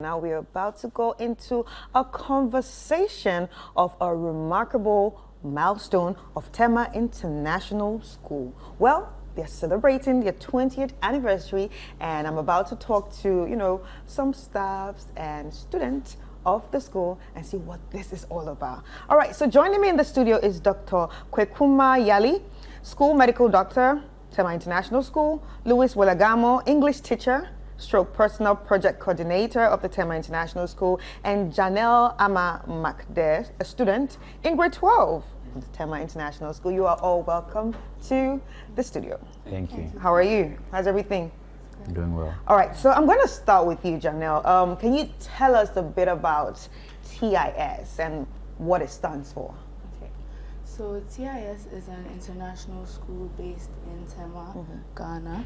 Now we're about to go into a conversation of a remarkable milestone of Tema International School. Well, they're celebrating their 20th anniversary, and I'm about to talk to, some staffs and students of the school and see what this is all about. All right, so joining me in the studio is Dr. Kwekuma Yali, school medical doctor, Tema International School, Louis Wilagamo, English teacher, stroke personal project coordinator of the Tema International School, and Janelle Ama Macdes, a student in grade 12 of the Tema International School. You are all welcome to the studio. Thank you. How are you? How's everything? I'm doing well. All right, so I'm going to start with you, Janelle. Can you tell us a bit about TIS and what it stands for? Okay, so TIS is an international school based in Tema, Ghana.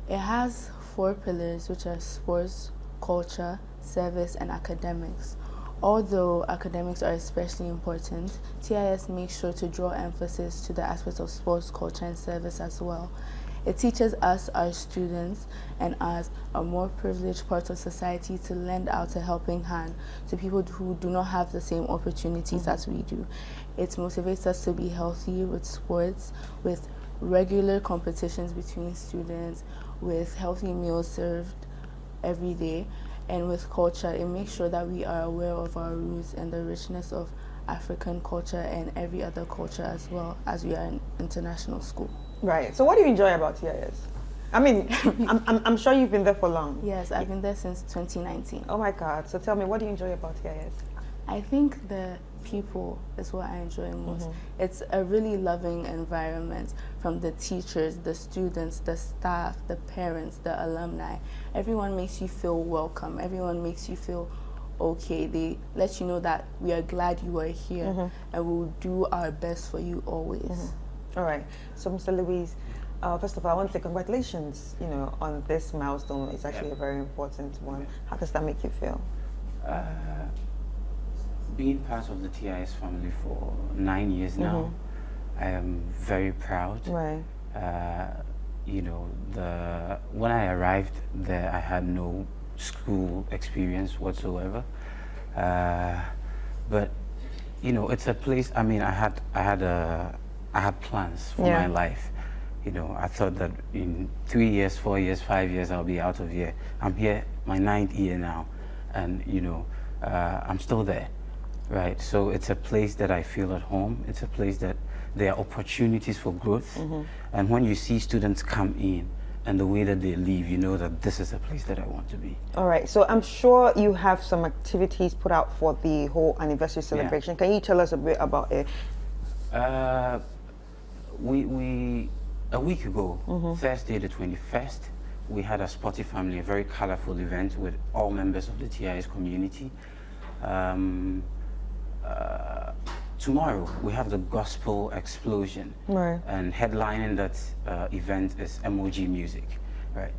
It has 4 pillars, which are sports, culture, service, and academics. Although academics are especially important, TIS makes sure to draw emphasis to the aspects of sports, culture, and service as well. It teaches us, our students, and as a more privileged part of society to lend out a helping hand to people who do not have the same opportunities as we do. It motivates us to be healthy with sports, with regular competitions between students, with healthy meals served every day, and with culture. It makes sure that we are aware of our roots and the richness of African culture and every other culture as well, as we are an international school. Right. So what do you enjoy about TIS? I mean, I'm sure you've been there for long. Yes, I've been there since 2019. Oh my God. So tell me, what do you enjoy about TIS? I think the people is what I enjoy most. It's a really loving environment, from the teachers, the students, the staff, the parents, the alumni. Everyone makes you feel welcome. Everyone makes you feel okay. They let you know that we are glad you are here and we will do our best for you always. All right. So, Mr. Louise, first of all, I want to say congratulations, on this milestone. It's actually a very important one. How does that make you feel? Being part of the TIS family for 9 years now, I am very proud. Right. When I arrived there, I had no school experience whatsoever. But it's a place. I mean, I had plans for my life. I thought that in 3 years, 4 years, 5 years, I'll be out of here. I'm here, my 9th year now, and I'm still there. Right, so it's a place that I feel at home. It's a place that there are opportunities for growth. And when you see students come in and the way that they leave, you know that this is a place that I want to be. All right, so I'm sure you have some activities put out for the whole anniversary celebration. Yeah. Can you tell us a bit about it? We a week ago, Thursday the 21st, we had a Sporty Family, a very colorful event with all members of the TIS community. Tomorrow we have the Gospel Explosion, right, and headlining that event is MOG Music, right.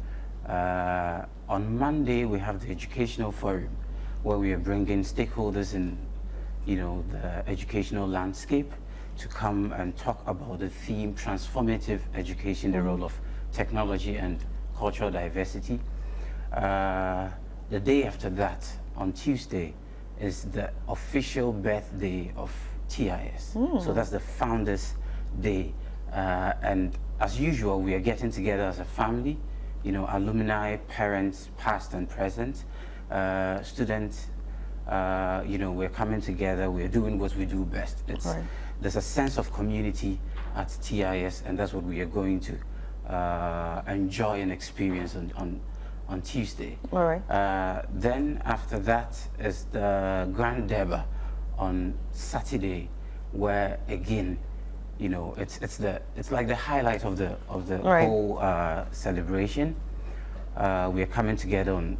On Monday we have the Educational Forum, where we are bringing stakeholders in the educational landscape to come and talk about the theme transformative education, the role of technology and cultural diversity. The day after that, on Tuesday, is the official birthday of TIS. So that's the Founders Day. And as usual, we are getting together as a family, alumni, parents, past and present, students, we're coming together, we're doing what we do best. There's a sense of community at TIS, and that's what we are going to enjoy and experience on Tuesday. All right. Then after that is the Grand Derby on Saturday, where again, it's like the highlight of the whole celebration. We are coming together on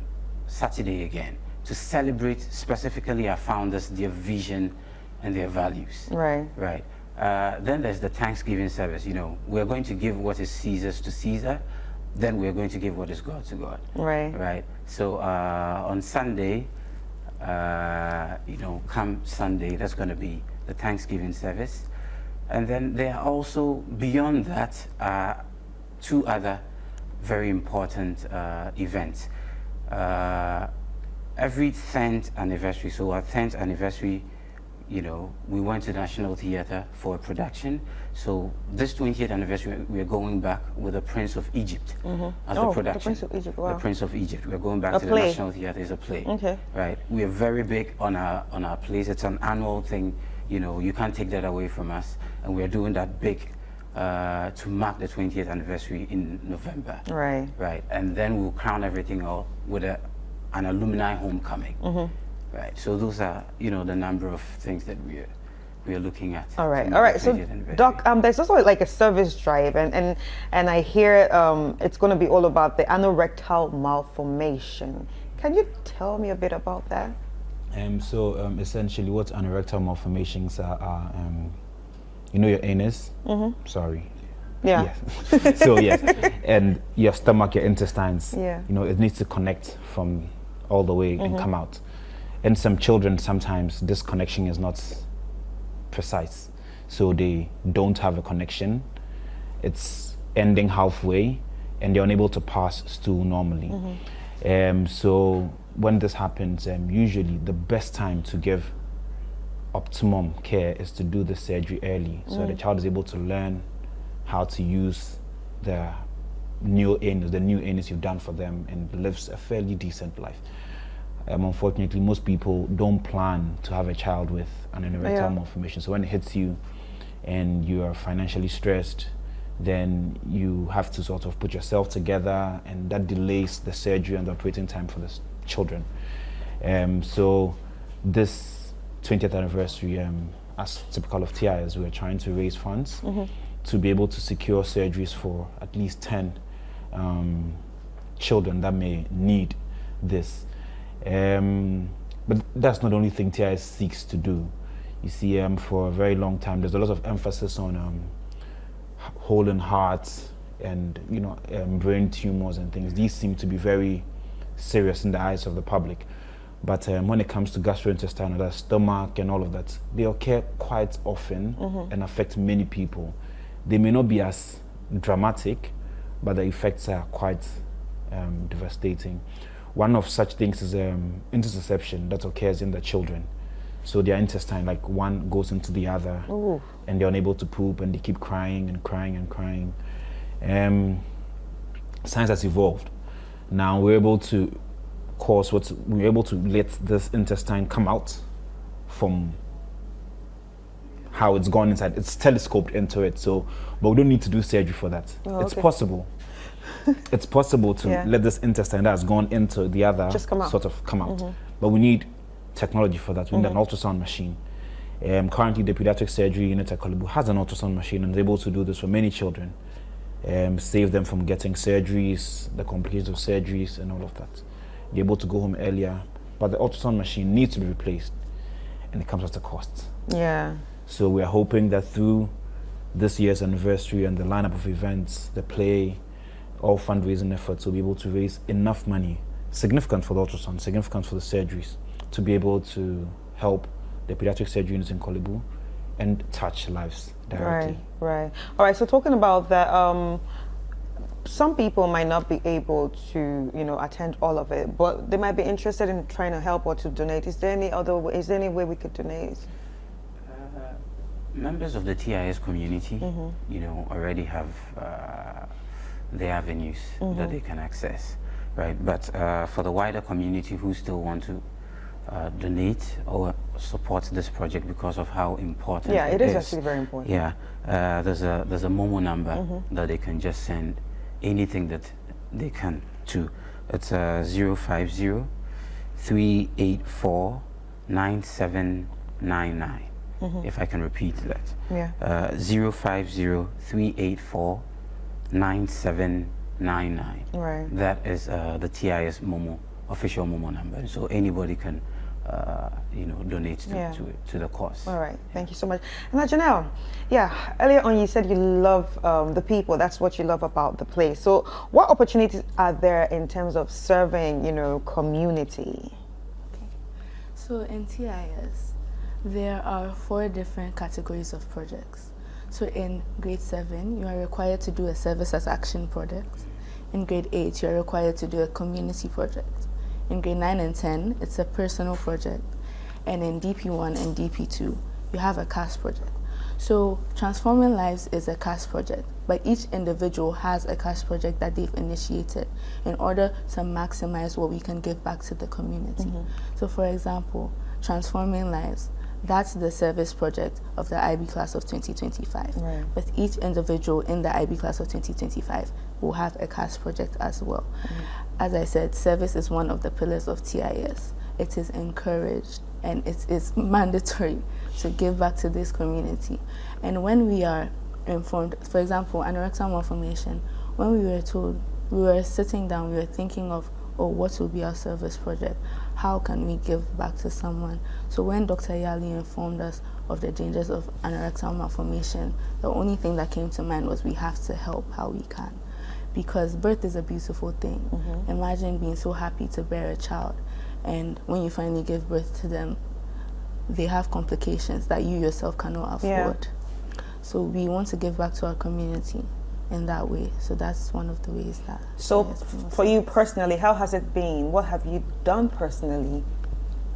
Saturday again to celebrate specifically our founders, their vision and their values. Right. Right. Then there's the Thanksgiving service. We're going to give what is Caesar's to Caesar. Then we're going to give what is God to God. Right. Right. So on Sunday, come Sunday, that's going to be the Thanksgiving service. And then there are also, beyond that, 2 other very important events. every 10th anniversary, so our 10th anniversary, you know, we went to National Theatre for a production. So this 20th anniversary, we're going back with the Prince of Egypt as the production. The Prince of Egypt, wow. The Prince of Egypt. We're going back A to play. the National Theatre. It's a play. Okay. Right. We are very big on our plays. It's an annual thing. You know, you can't take that away from us. And we're doing that big to mark the 20th anniversary in November. Right. Right. And then we'll crown everything all with an alumni homecoming. Right. So those are, you know, the number of things that we are looking at. All right. So, Doc, there's also like a service drive, and I hear it's going to be all about the anorectal malformation. Can you tell me a bit about that? Essentially, what anorectal malformations are, you know, your anus. Sorry. Yeah. Yes. So yes, and your stomach, your intestines. Yeah. You know, it needs to connect from all the way and come out. And some children, sometimes this connection is not precise, so they don't have a connection. It's ending halfway, and they're unable to pass stool normally. So when this happens, usually the best time to give optimum care is to do the surgery early, so the child is able to learn how to use the new anus you've done for them, and lives a fairly decent life. Unfortunately, most people don't plan to have a child with an anorectal malformation. So when it hits you and you are financially stressed, then you have to sort of put yourself together, and that delays the surgery and the operating time for the children. So this 20th anniversary, as typical of TIS, we're trying to raise funds to be able to secure surgeries for at least 10 children that may need this. But that's not the only thing TIS seeks to do. You see, for a very long time, there's a lot of emphasis on hole in hearts and, you know, brain tumors and things. These seem to be very serious in the eyes of the public. But when it comes to gastrointestinal, the stomach and all of that, they occur quite often and affect many people. They may not be as dramatic, but the effects are quite devastating. One of such things is intussusception that occurs in the children. So their intestine, like one goes into the other, and they're unable to poop, and they keep crying and crying and crying. Science has evolved. Now we're able to let this intestine come out from how it's gone inside. It's telescoped into it, but we don't need to do surgery for that. It's possible. It's possible to let this intestine that has gone into the other sort of come out. But we need technology for that. We need an ultrasound machine. Currently, the pediatric surgery unit at Korle Bu has an ultrasound machine and is able to do this for many children. Save them from getting surgeries, the complications of surgeries and all of that. They're able to go home earlier. But the ultrasound machine needs to be replaced, and it comes at a cost. Yeah. So we are hoping that through this year's anniversary and the lineup of events, the play, all fundraising efforts, will be able to raise enough money, significant for the ultrasound, significant for the surgeries, to be able to help the pediatric surgery units in Korle Bu and touch lives directly. Right. All right, so talking about that, some people might not be able to, you know, attend all of it, but they might be interested in trying to help or to donate. Is there any way we could donate? Members of the TIS community, you know, already have the avenues that they can access, right? But for the wider community who still want to donate or support this project because of how important it is. Actually very important. Yeah, there's a Momo number that they can just send anything that they can to. It's 050-384-9799. If I can repeat that. Yeah. 050-384-9799. Right. That is the TIS Momo official Momo number, and so anybody can you know, donate to the cause. All right, thank you so much. And now, Janelle, earlier on you said you love the people. That's what you love about the place. So what opportunities are there in terms of serving, you know, community? Okay. So in TIS, there are 4 different categories of projects. So in grade 7, you are required to do a service as action project. In grade 8, you are required to do a community project. In grade 9 and 10, it's a personal project. And in DP1 and DP2, you have a CAS project. So Transforming Lives is a CAS project, but each individual has a CAS project that they've initiated in order to maximize what we can give back to the community. So for example, Transforming Lives, that's the service project of the IB class of 2025. Right. But each individual in the IB class of 2025 will have a CAS project as well. As I said, service is one of the pillars of TIS. It is encouraged and it is mandatory to give back to this community. And when we are informed, for example, Anoral Malformation, when we were told, we were sitting down, we were thinking of, oh, what will be our service project? How can we give back to someone? So when Dr. Yali informed us of the dangers of Anoral Malformation, the only thing that came to mind was we have to help how we can. Because birth is a beautiful thing. Imagine being so happy to bear a child, and when you finally give birth to them, they have complications that you yourself cannot afford. So we want to give back to our community in that way. So that's one of the ways that. So for you personally, how has it been? What have you done personally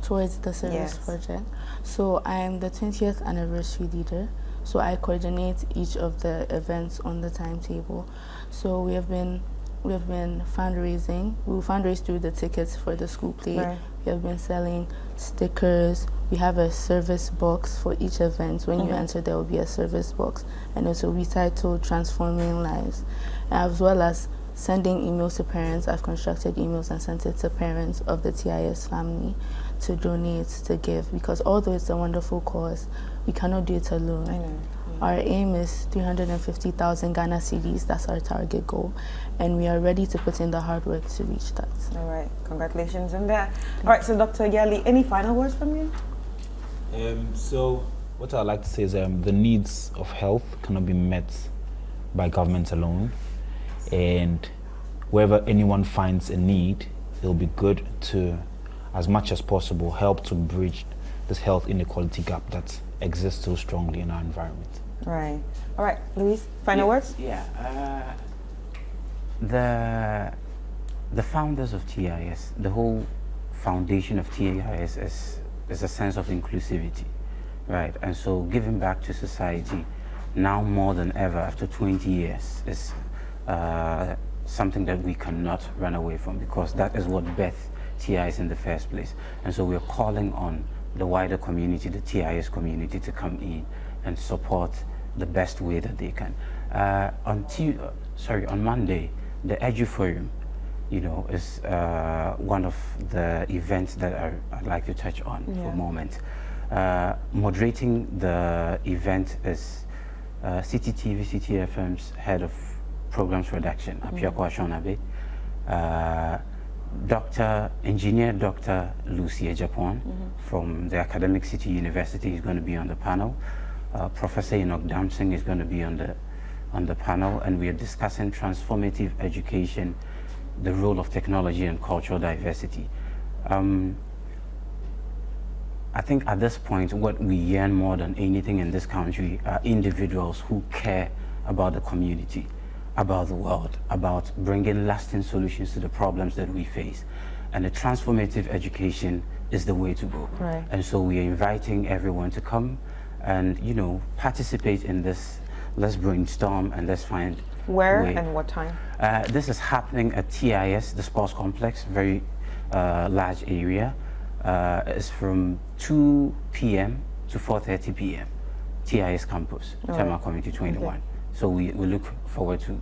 towards the service project? So I am the 20th anniversary leader. So I coordinate each of the events on the timetable. So we have been fundraising. We will fundraise through the tickets for the school play. Right. We have been selling stickers. We have a service box for each event. When you enter, there will be a service box, and also retitled Transforming Lives, as well as sending emails to parents. I've constructed emails and sent it to parents of the TIS family to donate, to give, because although it's a wonderful cause, we cannot do it alone. I know. Our aim is 350,000 Ghana cedis. That's our target goal, and we are ready to put in the hard work to reach that. All right, congratulations on that. All right, so Dr. Yali, any final words from you? So what I'd like to say is the needs of health cannot be met by government alone, and wherever anyone finds a need, it'll be good to, as much as possible, help to bridge this health inequality gap that exists so strongly in our environment. Right. All right, Louise, final words? Yeah. The founders of TIS, the whole foundation of TIS is a sense of inclusivity, right? And so giving back to society now more than ever after 20 years is something that we cannot run away from, because that is what birthed TIS in the first place. And so we're calling on the wider community, the TIS community, to come in and support the best way that they can. On Monday, the Edu Forum, is one of the events that I'd like to touch on for a moment. Moderating the event is Citi TV, Citi FM's head of programs redaction, Apiako Ashonabe, Engineer Dr. Lucia Japon from the Academic City University is going to be on the panel. Professor Enoch Damsing is going to be on the panel, and we are discussing transformative education, the role of technology and cultural diversity. I think at this point, what we yearn more than anything in this country are individuals who care about the community, about the world, about bringing lasting solutions to the problems that we face. And the transformative education is the way to go. Right. And so we are inviting everyone to come and, participate in this. Let's brainstorm and let's find Where way. and what time? This is happening at TIS, the sports complex, very large area. It's from 2 p.m. to 4:30 p.m. TIS campus, Tema Community 21. Okay. So we look forward to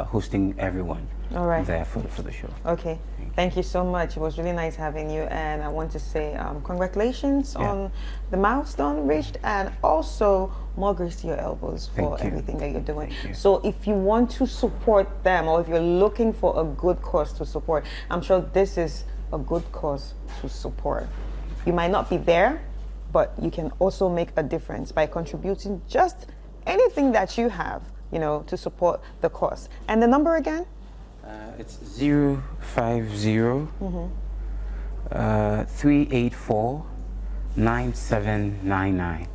hosting everyone there for the show. Okay, thank you so much. It was really nice having you, and I want to say congratulations on the milestone reached, and also more grace to your elbows for everything that you're doing. So if you want to support them, or if you're looking for a good cause to support, I'm sure this is a good cause to support. You might not be there, but you can also make a difference by contributing just anything that you have, to support the cause. And the number again? It's 050 384 9799.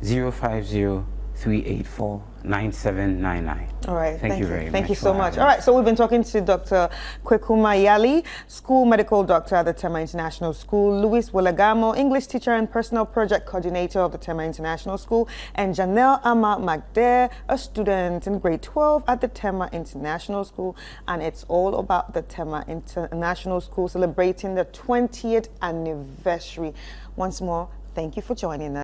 050 384-9799. All right. Thank you very much. Thank you so for much. having All us. right. So we've been talking to Dr. Kwekuma Yali, school medical doctor at the Tema International School, Luis Wilagamo, English teacher and personal project coordinator of the Tema International School, and Janelle Ama Magdare, a student in grade 12 at the Tema International School. And it's all about the Tema International School celebrating the 20th anniversary. Once more, thank you for joining us.